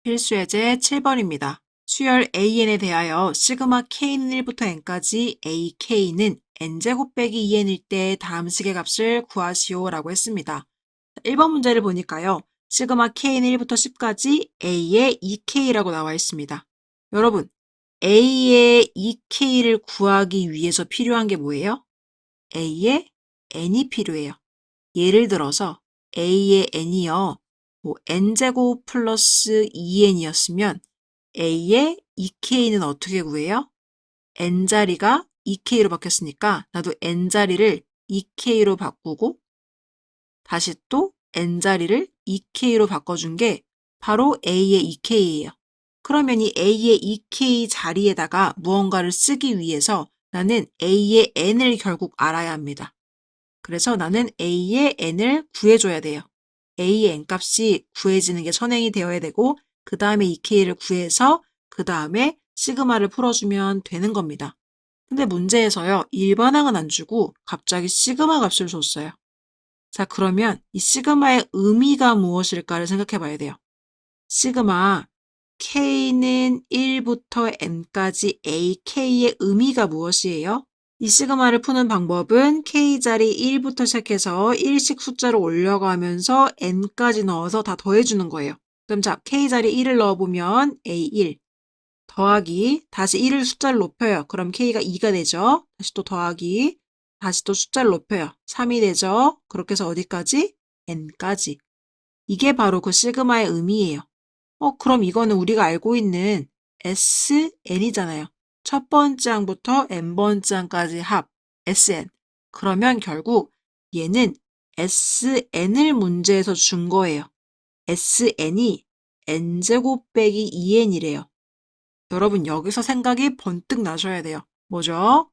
필수 예제 7번입니다. 수열 AN에 대하여 시그마 K는 1부터 N까지 AK는 N제곱 빼기 2N일 때 다음 식의 값을 구하시오 라고 했습니다. 1번 문제를 보니까요. 시그마 K는 1부터 10까지 A의 2K라고 나와 있습니다. 여러분, A의 2K를 구하기 위해서 필요한 게 뭐예요? A의 N이 필요해요. 예를 들어서 A의 N이요. N제곱 플러스 2N이었으면 A의 2K는 어떻게 구해요? N자리가 2K로 바뀌었으니까 나도 N자리를 2K로 바꾸고 다시 또 N자리를 2K로 바꿔준 게 바로 A의 2K예요. 그러면 이 A의 2K 자리에다가 무언가를 쓰기 위해서 나는 A의 N을 결국 알아야 합니다. 그래서 나는 A의 N을 구해줘야 돼요. A의 N값이 구해지는 게 선행이 되어야 되고 그 다음에 2K를 구해서 그 다음에 시그마를 풀어주면 되는 겁니다. 근데 문제에서요. 일반항은 안 주고 갑자기 시그마 값을 줬어요. 자, 그러면 이 시그마의 의미가 무엇일까를 생각해 봐야 돼요. 시그마 K는 1부터 N까지 AK의 의미가 무엇이에요? 이 시그마를 푸는 방법은 K자리 1부터 시작해서 1씩 숫자를 올려가면서 N까지 넣어서 다 더해주는 거예요. 그럼 자, K자리 1을 넣어보면 A1 더하기 다시 1을 숫자를 높여요. 그럼 K가 2가 되죠. 다시 또 더하기 다시 또 숫자를 높여요. 3이 되죠. 그렇게 해서 어디까지? N까지. 이게 바로 그 시그마의 의미예요. 그럼 이거는 우리가 알고 있는 SN이잖아요. 첫 번째 항부터 n번째 항까지 합, SN. 그러면 결국 얘는 SN을 문제에서 준 거예요. SN이 n제곱 빼기 2n이래요. 여러분 여기서 생각이 번뜩 나셔야 돼요. 뭐죠?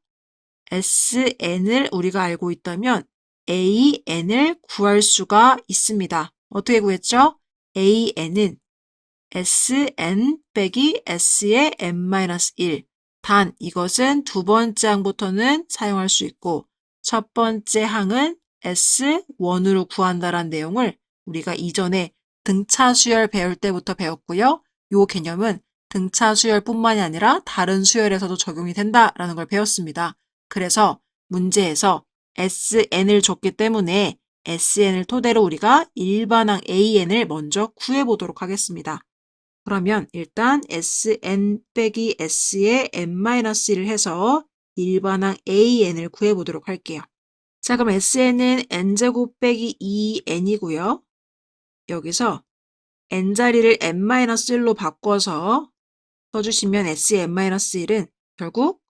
SN을 우리가 알고 있다면 AN을 구할 수가 있습니다. 어떻게 구했죠? AN은 Sn 빼기 S의 n-1. 단 이것은 두 번째 항부터는 사용할 수 있고 첫 번째 항은 S1으로 구한다라는 내용을 우리가 이전에 등차 수열 배울 때부터 배웠고요. 이 개념은 등차 수열뿐만이 아니라 다른 수열에서도 적용이 된다라는 걸 배웠습니다. 그래서 문제에서 Sn을 줬기 때문에 Sn을 토대로 우리가 일반항 AN을 먼저 구해보도록 하겠습니다. 그러면 일단 Sn 빼기 S의 n-1을 해서 일반항 AN을 구해보도록 할게요. 자, 그럼 Sn은 n제곱 빼기 2n이고요. 여기서 n자리를 n-1로 바꿔서 써주시면 S의 n-1은 결국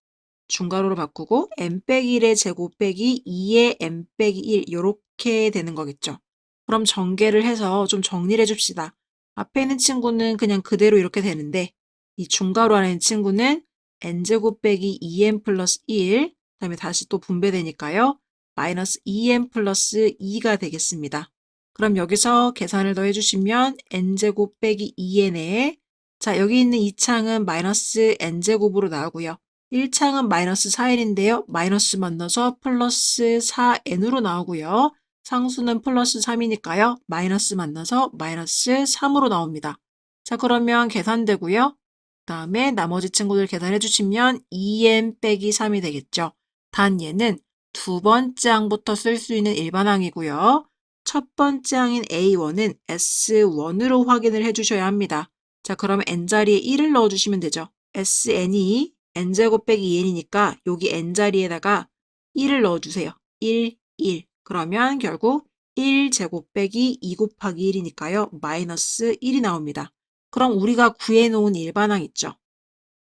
중괄호로 바꾸고 n 빼기 1의 제곱 빼기 2의 n 빼기 1 이렇게 되는 거겠죠. 그럼 전개를 해서 좀 정리를 해줍시다. 앞에 있는 친구는 그냥 그대로 이렇게 되는데 이 중괄호 안에 있는 친구는 n제곱 빼기 2n 플러스 1 그다음에 다시 또 분배되니까요. 마이너스 2n 플러스 2가 되겠습니다. 그럼 여기서 계산을 더 해주시면 n제곱 빼기 2n에 자 여기 있는 이 창은 마이너스 n제곱으로 나오고요. 1창은 마이너스 4n인데요. 마이너스 만나서 플러스 4n으로 나오고요. 상수는 플러스 3이니까요. 마이너스 만나서 마이너스 3으로 나옵니다. 자, 그러면 계산되고요. 그 다음에 나머지 친구들 계산해 주시면 2n 빼기 3이 되겠죠. 단 얘는 두 번째 항부터 쓸 수 있는 일반항이고요. 첫 번째 항인 A1은 S1으로 확인을 해주셔야 합니다. 자, 그러면 n자리에 1을 넣어주시면 되죠. SN이 n제곱 빼기 2n이니까 여기 n자리에다가 1을 넣어주세요. 1, 1. 그러면 결국 1제곱 빼기 2 곱하기 1이니까요. 마이너스 1이 나옵니다. 그럼 우리가 구해놓은 일반항 있죠?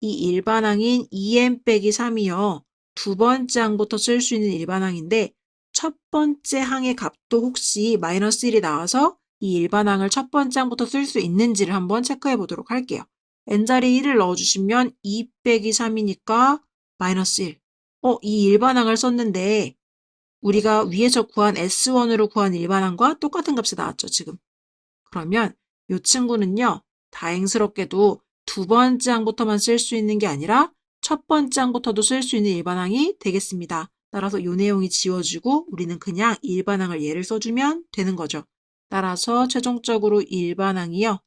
이 일반항인 2n 빼기 3이요. 두 번째 항부터 쓸 수 있는 일반항인데 첫 번째 항의 값도 혹시 마이너스 1이 나와서 이 일반항을 첫 번째 항부터 쓸 수 있는지를 한번 체크해 보도록 할게요. n자리에 1을 넣어주시면 2 빼기 3이니까 마이너스 1. 이 일반항을 썼는데 우리가 위에서 구한 S1으로 구한 일반항과 똑같은 값이 나왔죠, 지금. 그러면 이 친구는요, 다행스럽게도 두 번째 항부터만 쓸 수 있는 게 아니라 첫 번째 항부터도 쓸 수 있는 일반항이 되겠습니다. 따라서 이 내용이 지워지고 우리는 그냥 일반항을 예를 써주면 되는 거죠. 따라서 최종적으로 일반항이요.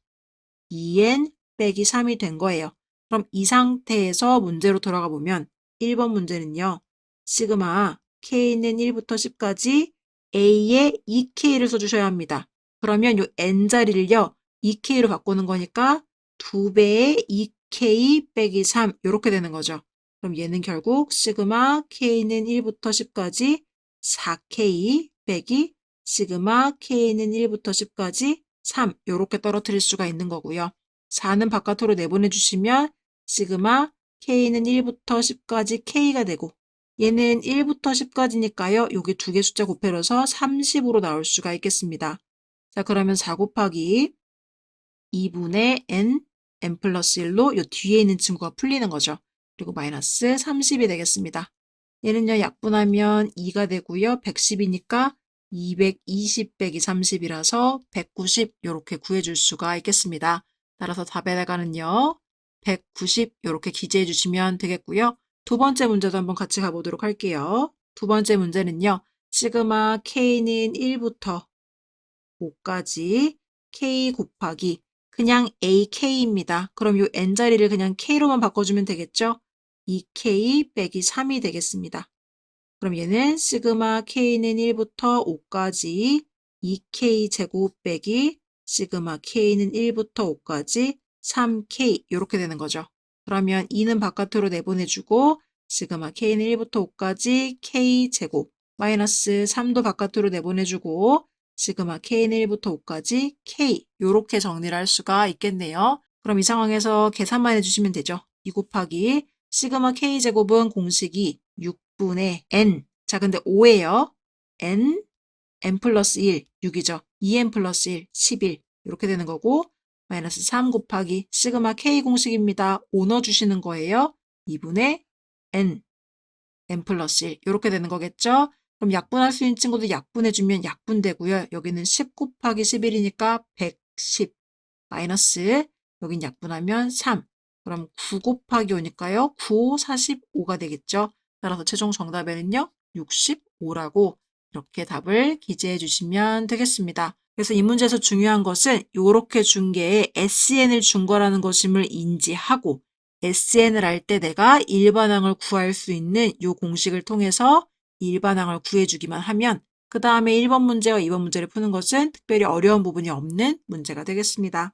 2n 빼기 3이 된 거예요. 그럼 이 상태에서 문제로 돌아가 보면 1번 문제는요. 시그마 k는 1부터 10까지 a에 2k를 써주셔야 합니다. 그러면 요 n자리를요. 2k로 바꾸는 거니까 2배의 2k 빼기 3 이렇게 되는 거죠. 그럼 얘는 결국 시그마 k는 1부터 10까지 4k 빼기 시그마 k는 1부터 10까지 3 이렇게 떨어뜨릴 수가 있는 거고요. 4는 바깥으로 내보내주시면 시그마 k는 1부터 10까지 k가 되고 얘는 1부터 10까지니까요. 여기 두 개 숫자 곱해서 30으로 나올 수가 있겠습니다. 자, 그러면 4 곱하기 2분의 n 플러스 1로 요 뒤에 있는 친구가 풀리는 거죠. 그리고 마이너스 30이 되겠습니다. 얘는요, 약분하면 2가 되고요. 110이니까 220 빼기 30이라서 190 이렇게 구해줄 수가 있겠습니다. 따라서 답에다가는요, 190 이렇게 기재해 주시면 되겠고요. 두 번째 문제도 한번 같이 가보도록 할게요. 두 번째 문제는요, 시그마 k는 1부터 5까지 k 곱하기 그냥 ak입니다. 그럼 요 n자리를 그냥 k로만 바꿔주면 되겠죠? 2k 빼기 3이 되겠습니다. 그럼 얘는 시그마 k는 1부터 5까지 2k 제곱 빼기 시그마 k는 1부터 5까지 3k 이렇게 되는 거죠. 그러면 2는 바깥으로 내보내주고 시그마 k는 1부터 5까지 k 제곱 마이너스 3도 바깥으로 내보내주고 시그마 k는 1부터 5까지 k 이렇게 정리를 할 수가 있겠네요. 그럼 이 상황에서 계산만 해주시면 되죠. 2 곱하기 시그마 k 제곱은 공식이 6분의 n. 자, 근데 5예요. n 플러스 1, 6이죠. 2n 플러스 1, 11 이렇게 되는 거고 마이너스 3 곱하기 시그마 k 공식입니다. 5 넣어주시는 거예요. 2분의 n 플러스 1 이렇게 되는 거겠죠. 그럼 약분할 수 있는 친구도 약분해주면 약분되고요. 여기는 10 곱하기 11이니까 110 마이너스 여긴 약분하면 3 그럼 9 곱하기 5니까요. 9, 5, 45가 되겠죠. 따라서 최종 정답에는요. 65라고 이렇게 답을 기재해 주시면 되겠습니다. 그래서 이 문제에서 중요한 것은 이렇게 준 게 SN을 준 거라는 것임을 인지하고 SN을 알 때 내가 일반항을 구할 수 있는 이 공식을 통해서 일반항을 구해주기만 하면 그 다음에 1번 문제와 2번 문제를 푸는 것은 특별히 어려운 부분이 없는 문제가 되겠습니다.